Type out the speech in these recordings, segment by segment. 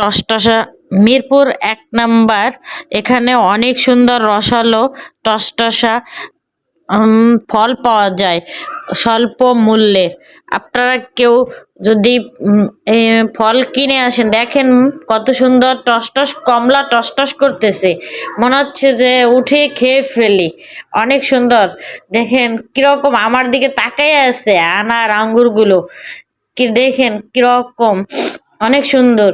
টসটসা Mirpur ১ number. এখানে অনেক সুন্দর রসালো টসটসা ফল পাওয়া যায় স্বল্প মূল্যে। আপনারা কেউ যদি ফল কিনে আসেন, দেখেন কত সুন্দর টসটস কমলা টসটস করতেছে, মনে হচ্ছে যে উঠে খেয়ে ফেলি। অনেক সুন্দর, দেখেন কিরকম আমার দিকে তাকাই আছে আনার আঙ্গুরগুলো, কি দেখেন কিরকম অনেক সুন্দর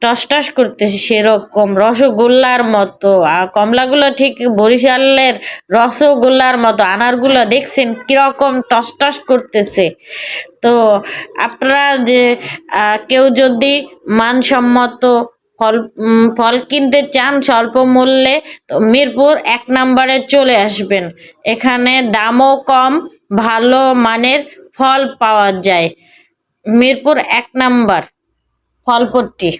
টসটস করতেছে, সেরকম রসগোল্লার মতো। আর কমলাগুলো ঠিক বরিশালের রসগোল্লার মতো, আনারগুলো দেখছেন কিরকম টসটস করতেছে। তো আপনারা যে কেউ যদি মানসম্মত ফল কিনতে চান স্বল্প মূল্যে, তো মিরপুর ১ নাম্বারে চলে আসবেন। এখানে দামও কম, ভালো মানের ফল পাওয়া যায়। মিরপুর ১ নাম্বার ফলপট্টি।